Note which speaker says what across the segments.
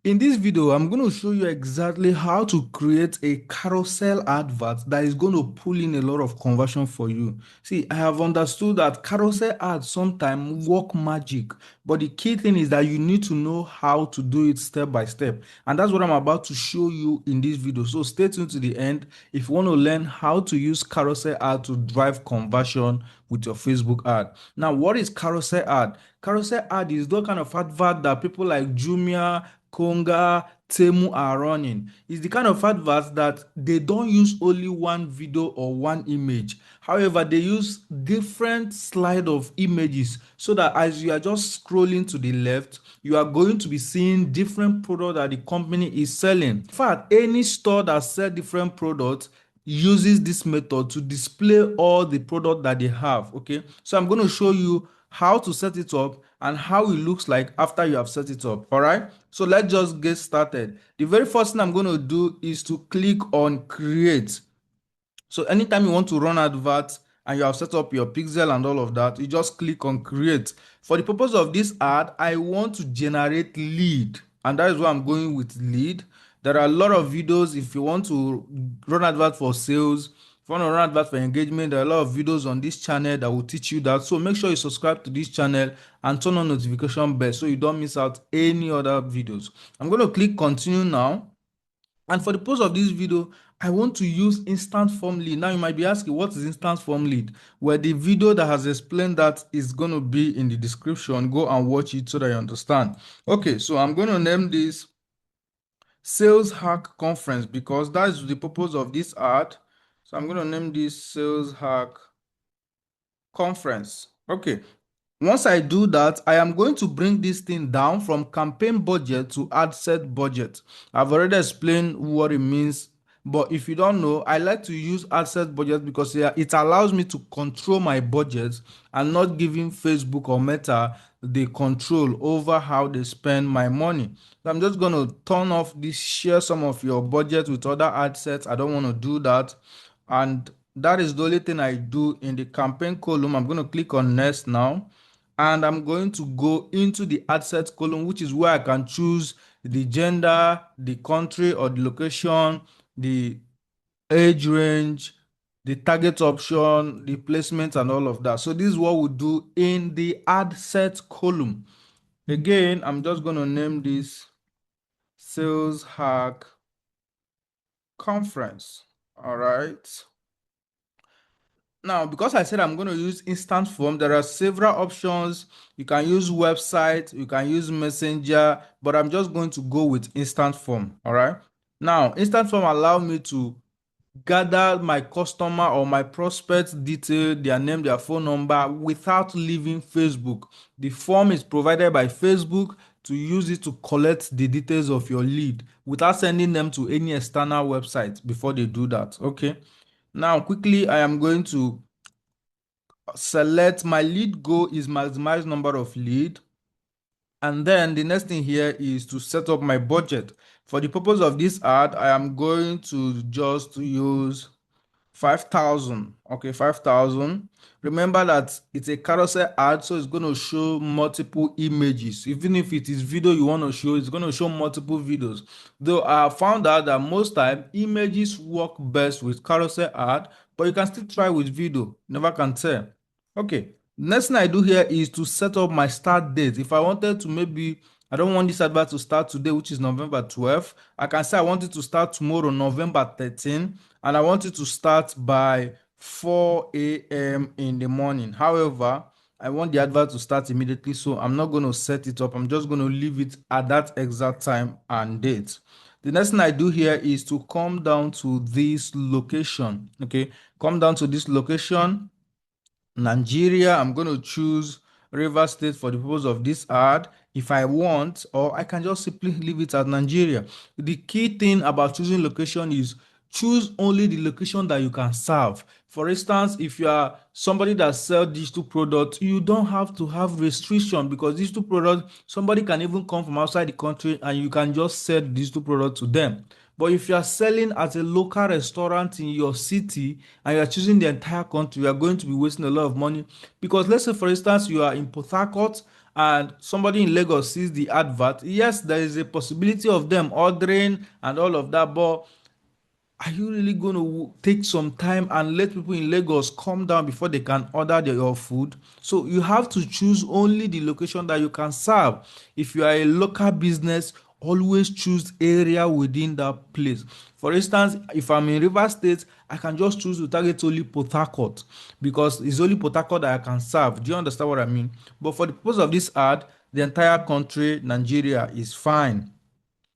Speaker 1: In this video, I'm going to show you exactly how to create a carousel advert that is going to pull in a lot of conversion for you. See, I have understood that carousel ads sometimes work magic, but the key thing is that you need to know how to do it step by step. And that's what I'm about to show you in this video. So stay tuned to the end if you want to learn how to use carousel ad to drive conversion with your Facebook ad. Now, what is carousel ad? Carousel ad is the kind of advert that people like Jumia, Konga, Temu are running. It's the kind of adverts that they don't use only one video or one image. However, they use different slide of images so that as you are just scrolling to the left, you are going to be seeing different products that the company is selling. In fact, any store that sells different products uses this method to display all the product that they have. Okay, so I'm going to show you how to set it up and how it looks like after you have set it up. All right, so let's just get started. The very first thing I'm going to do is to click on create. So anytime you want to run adverts and you have set up your pixel and all of that, you just click on create. For the purpose of this ad, I want to generate lead, and that is why I'm going with lead. There are a lot of videos if you want to run advert for sales, if you want to run advert for engagement, there are a lot of videos on this channel that will teach you that. So make sure you subscribe to this channel and turn on notification bell so you don't miss out any other videos. I'm going to click continue now. And for the purpose of this video, I want to use instant form lead. Now you might be asking, what is instant form lead? Well, the video that has explained that is going to be in the description. Go and watch it so that you understand. Okay, so I'm going to name this Sales Hack Conference because that is the purpose of this ad. So I'm going to name this Sales Hack Conference. Okay, once I do that, I am going to bring this thing down from campaign budget to ad set budget. I've already explained what it means, but if you don't know, I like to use ad set budget because it allows me to control my budget and not giving Facebook or Meta the control over how they spend my money. So I'm just going to turn off this share some of your budget with other ad sets. I don't want to do that. And that is the only thing I do in the campaign column. I'm going to click on next now, and I'm going to go into the ad set column, which is where I can choose the gender, the country or the location, the age range, the target option, the placement, and all of that. So this is what we do in the ad set column. Again, I'm just going to name this Sales Hack Conference. All right. Now, because I said I'm going to use instant form, there are several options. You can use website, you can use messenger, but I'm just going to go with instant form. All right. Now, instant form allow me to gather my customer or my prospect's detail, their name, their phone number without leaving Facebook. The form is provided by Facebook to use it to collect the details of your lead without sending them to any external website before they do that. Okay. Now, quickly, I am going to select my lead goal is maximize number of lead. And then the next thing here is to set up my budget. For the purpose of this ad, I am going to just use 5,000. Okay, 5,000. Remember that it's a carousel ad, so it's going to show multiple images. Even if it is video you want to show, it's going to show multiple videos. Though I found out that most time images work best with carousel ad, but you can still try with video. Never can tell. Okay, next thing I do here is to set up my start date. If I wanted to, maybe I don't want this advert to start today, which is November 12th. I can say I want it to start tomorrow, November 13th, and I want it to start by 4 a.m. in the morning. However, I want the advert to start immediately, so I'm not going to set it up. I'm just going to leave it at that exact time and date. The next thing I do here is to come down to this location. Okay, come down to this location. Nigeria, I'm going to choose River State for the purpose of this ad if I want, or I can just simply leave it at Nigeria. The key thing about choosing location is choose only the location that you can serve. For instance, if you are somebody that sells digital products, you don't have to have restriction because digital products, somebody can even come from outside the country and you can just sell digital product to them. But if you are selling at a local restaurant in your city and you are choosing the entire country, you are going to be wasting a lot of money. Because let's say, for instance, you are in Port Harcourt and somebody in Lagos sees the advert, yes, there is a possibility of them ordering and all of that, but are you really going to take some time and let people in Lagos come down before they can order your food? So you have to choose only the location that you can serve. If you are a local business, always choose area within that place. For instance, if I'm in River State, I can just choose to target only Port Harcourt because it's only Port Harcourt that I can serve. Do you understand what I mean? But for the purpose of this ad, the entire country, Nigeria, is fine.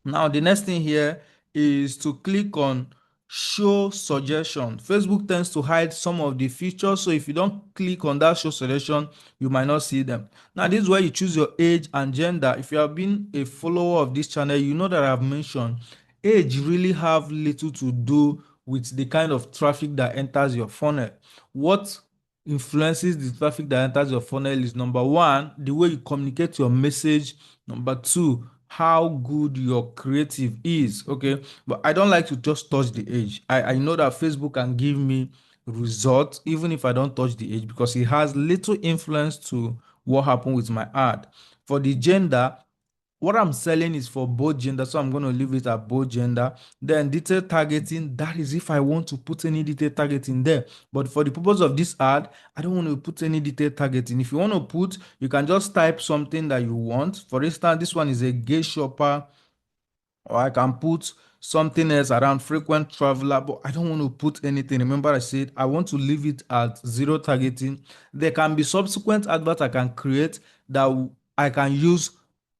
Speaker 1: Now, the next thing here is to click on show suggestion. Facebook tends to hide some of the features, so if you don't click on that show suggestion, you might not see them. Now, this is where you choose your age and gender. If you have been a follower of this channel, you know that I've mentioned age really have little to do with the kind of traffic that enters your funnel. What influences the traffic that enters your funnel is number one, the way you communicate your message. Number two, how good your creative is. Okay, but I don't like to just touch the age. I know that Facebook can give me results even if I don't touch the age because it has little influence to what happened with my ad. For the gender, what I'm selling is for both gender, so I'm going to leave it at both gender. Then detailed targeting, that is if I want to put any detailed targeting there. But for the purpose of this ad, I don't want to put any detailed targeting. If you want to put, you can just type something that you want. For instance, this one is a gay shopper, or I can put something else around frequent traveler, but I don't want to put anything. Remember I said I want to leave it at zero targeting. There can be subsequent adverts I can create that I can use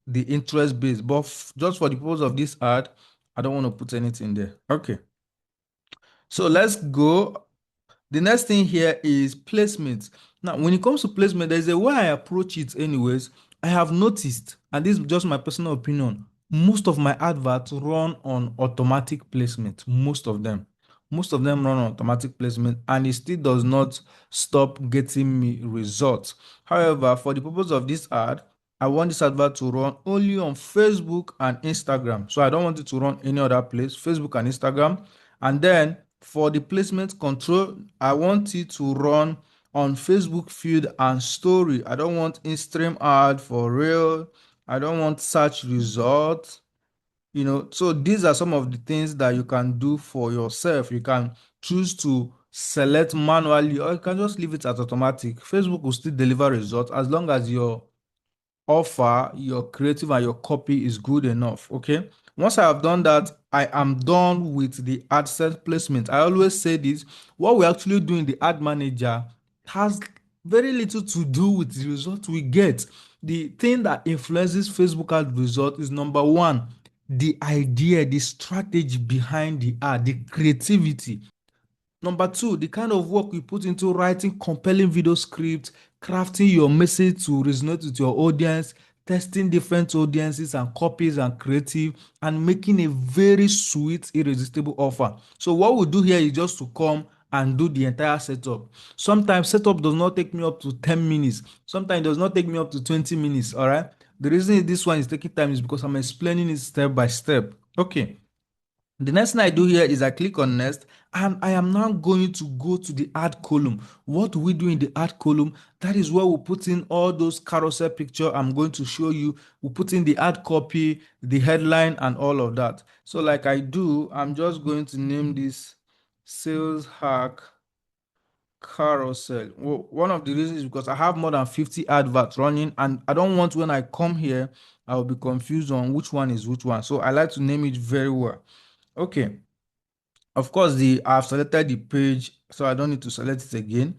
Speaker 1: the interest base, but just for the purpose of this ad, I don't want to put anything there. Okay, so let's go. The next thing here is placement. Now, when it comes to placement, there's a way I approach it anyways. I have noticed, and this is just my personal opinion, most of my adverts run on automatic placement. Most of them. Most of them run on automatic placement, and it still does not stop getting me results. However, for the purpose of this ad, I want this advert to run only on Facebook and Instagram. So I don't want it to run any other place, Facebook and Instagram. And then for the placement control, I want it to run on Facebook feed and story. I don't want in-stream ad for real. I don't want search results. So these are some of the things that you can do for yourself. You can choose to select manually, or you can just leave it as automatic. Facebook will still deliver results as long as your offer, your creative, and your copy is good enough. Okay, once I have done that, I am done with the ad set placement. I always say this: what we actually do in the ad manager has very little to do with the result we get. The thing that influences Facebook ad result is number one, the idea, the strategy behind the ad, the creativity. Number two, the kind of work you put into writing compelling video scripts, crafting your message to resonate with your audience, testing different audiences and copies and creative, and making a very sweet, irresistible offer. So what we do here is just to come and do the entire setup. Sometimes setup does not take me up to 10 minutes. Sometimes it does not take me up to 20 minutes. All right. The reason this one is taking time is because I'm explaining it step by step. Okay. The next thing I do here is I click on next, and I am now going to go to the ad column. What do we do in the ad column? That is where we put in all those carousel picture I'm going to show you. We put in the ad copy, the headline, and all of that. So like I do, I'm just going to name this sales hack carousel. Well, one of the reasons is because I have more than 50 adverts running, and I don't want when I come here, I'll be confused on which one is which one. So I like to name it very well. Okay. Of course, I've selected the page, so I don't need to select it again.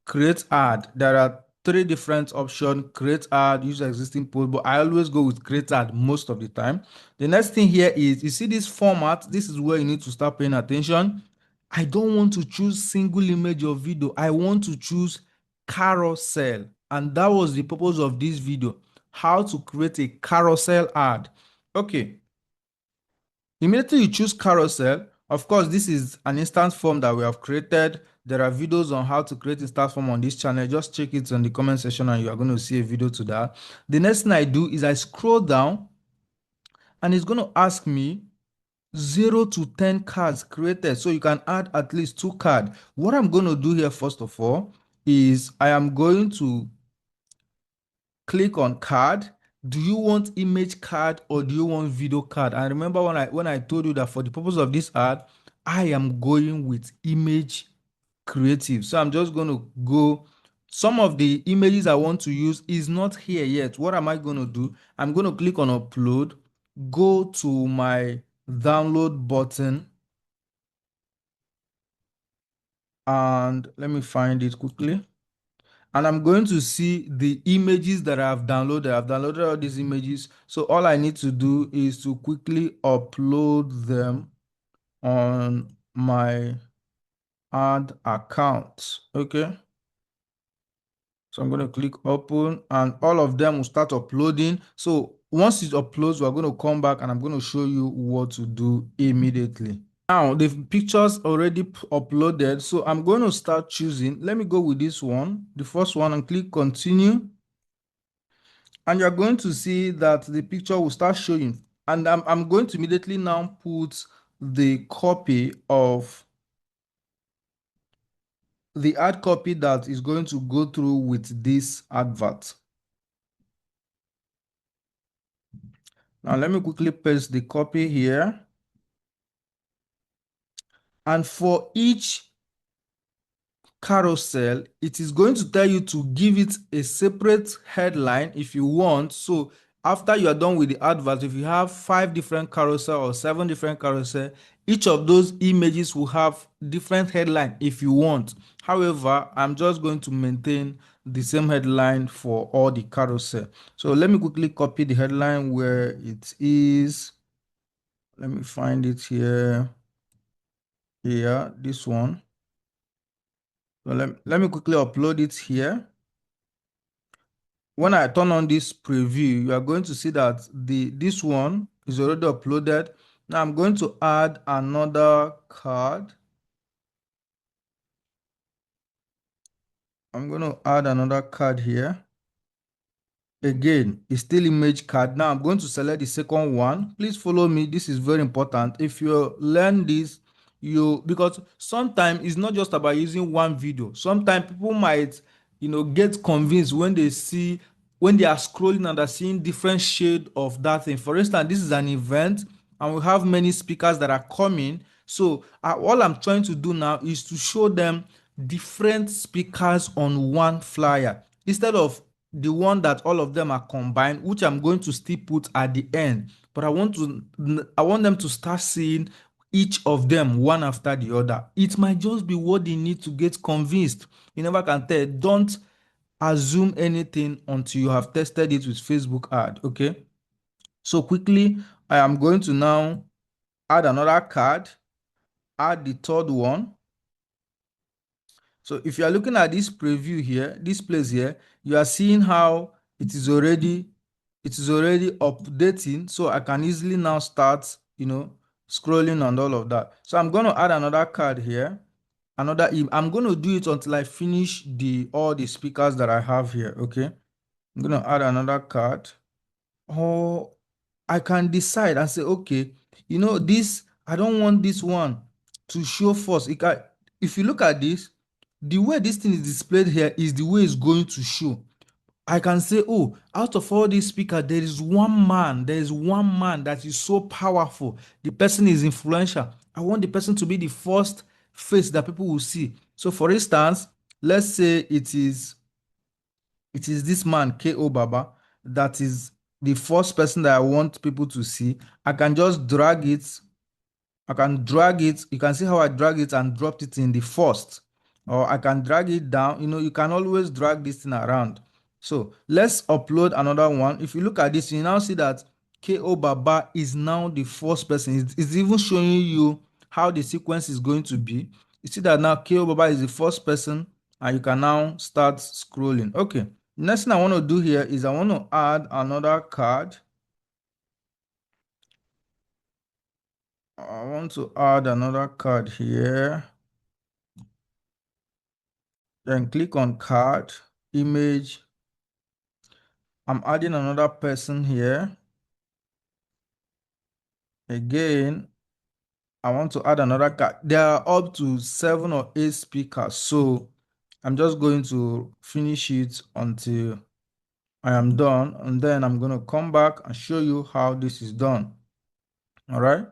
Speaker 1: Create ad. There are three different options: create ad, use existing post, but I always go with create ad most of the time. The next thing here is, you see this format. This is where you need to start paying attention. I don't want to choose single image or video. I want to choose carousel, and that was the purpose of this video: how to create a carousel ad. Okay. Immediately you choose Carousel. Of course, this is an instance form that we have created. There are videos on how to create instance form on this channel. Just check it in the comment section and you are going to see a video to that. The next thing I do is I scroll down, and it's going to ask me 0 to 10 cards created. So you can add at least 2 cards. What I'm going to do here, first of all, is I am going to click on card. Do you want image card or do you want video card? And remember when I told you that for the purpose of this ad, I am going with image creative. So I'm just going to go. Some of the images I want to use is not here yet. What am I going to do? I'm going to click on upload, go to my download button, and let me find it quickly. And I'm going to see the images that I've downloaded. I've downloaded all these images. So all I need to do is to quickly upload them on my ad account. Okay. So I'm going to click open and all of them will start uploading. So once it uploads, we're going to come back and I'm going to show you what to do immediately. Now the pictures already uploaded. So I'm going to start choosing. Let me go with this one, the first one, and click continue. And you're going to see that the picture will start showing. And I'm going to immediately now put the copy of the ad copy that is going to go through with this advert. Now let me quickly paste the copy here. And for each carousel, it is going to tell you to give it a separate headline if you want. So after you are done with the advert, if you have 5 different carousel or 7 different carousel, each of those images will have different headline if you want. However, I'm just going to maintain the same headline for all the carousel. So let me quickly copy the headline where it is. Let me find it here. Here, this one. So let me quickly upload it here. When I turn on this preview, you are going to see that this one is already uploaded. Now I'm going to add another card. I'm going to add another card here. Again, it's still image card. Now I'm going to select the second one. Please follow me. This is very important. If you learn this, because sometimes it's not just about using one video. Sometimes people might, get convinced when they are scrolling and are seeing different shade of that thing. For instance, this is an event and we have many speakers that are coming. So all I'm trying to do now is to show them different speakers on one flyer instead of the one that all of them are combined, which I'm going to still put at the end. But I want them to start seeing each of them one after the other. It might just be what they need to get convinced. You never can tell. Don't assume anything until you have tested it with Facebook ad. Okay. So quickly, I am going to now add another card, add the third one. So if you are looking at this preview here, this place here, you are seeing how it is already updating. So I can easily now start, scrolling and all of that. So I'm going to add another card here. I'm going to do it until I finish all the speakers that I have here. Okay. I'm going to add another card. Or I can decide and say, okay, this, I don't want this one to show first. If you look at this, the way this thing is displayed here is the way it's going to show. I can say, oh, out of all these speakers, there is one man that is so powerful. The person is influential. I want the person to be the first face that people will see. So for instance, let's say it is this man, K.O. Baba, that is the first person that I want people to see. I can just drag it. I can drag it. You can see how I drag it and dropped it in the first. Or I can drag it down. You can always drag this thing around. So let's upload another one. If you look at this, you now see that K.O. Baba is now the first person. It's even showing you how the sequence is going to be. You see that now K.O. Baba is the first person and you can now start scrolling. Okay. Next thing I want to do here is I want to add another card. I want to add another card here. Then click on card, image. I'm adding another person here. Again, I want to add another card. There are up to 7 or 8 speakers. So I'm just going to finish it until I am done, and then I'm going to come back and show you how this is done. All right.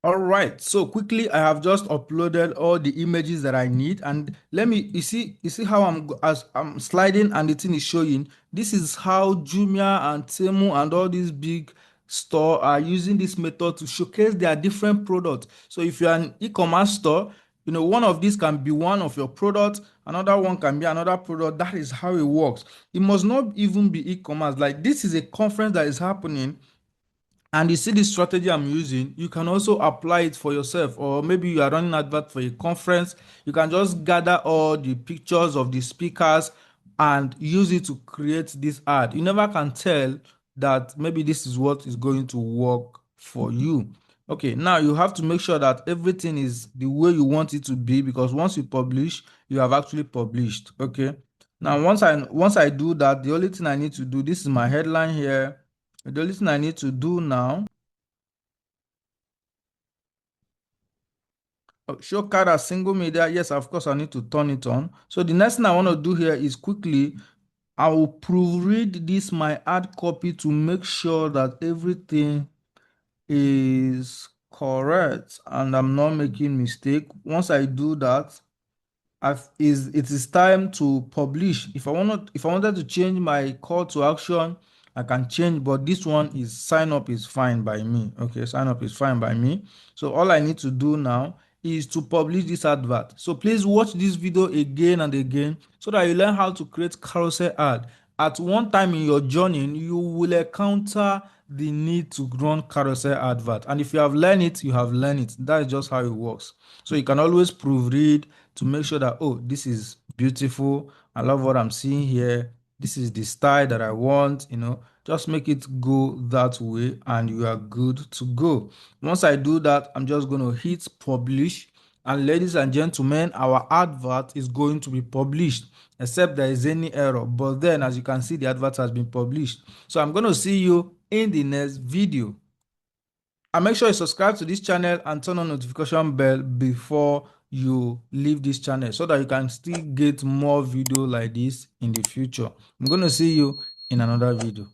Speaker 1: All right, so quickly, I have just uploaded all the images that I need, and let me, you see how as I'm sliding and the thing is showing. This is how Jumia and Temu and all these big store are using this method to showcase their different products. So if you're an e-commerce store, one of these can be one of your products, another one can be another product. That is how it works. It must not even be e-commerce. Like, this is a conference that is happening, and you see the strategy I'm using, you can also apply it for yourself. Or maybe you are running advert for a conference, you can just gather all the pictures of the speakers and use it to create this ad. You never can tell that maybe this is what is going to work for you. Okay, now you have to make sure that everything is the way you want it to be, because once you publish, you have actually published. Okay. Now once I do that, the only thing I need to do, this is my headline here. The only thing I need to do now, show card as single media. Yes, of course, I need to turn it on. So the next thing I want to do here is quickly, I will proofread this, my ad copy, to make sure that everything is correct and I'm not making mistake. Once I do that, it is time to publish. If I wanted to change my call to action, I can change, but this one is sign up is fine by me. Okay, sign up is fine by me. So all I need to do now is to publish this advert. So please watch this video again and again so that you learn how to create carousel ad. At one time in your journey, you will encounter the need to run carousel advert, and if you have learned it, you have learned it. That is just how it works. So you can always proofread to make sure that, oh, this is beautiful, I love what I'm seeing here, this is the style that I want. Just make it go that way and you are good to go. Once I do that, I'm just going to hit publish, and ladies and gentlemen, our advert is going to be published, except there is any error. But then, as you can see, the advert has been published. So I'm going to see you in the next video. And make sure you subscribe to this channel and turn on notification bell before you leave this channel, so that you can still get more video like this in the future. I'm going to see you in another video.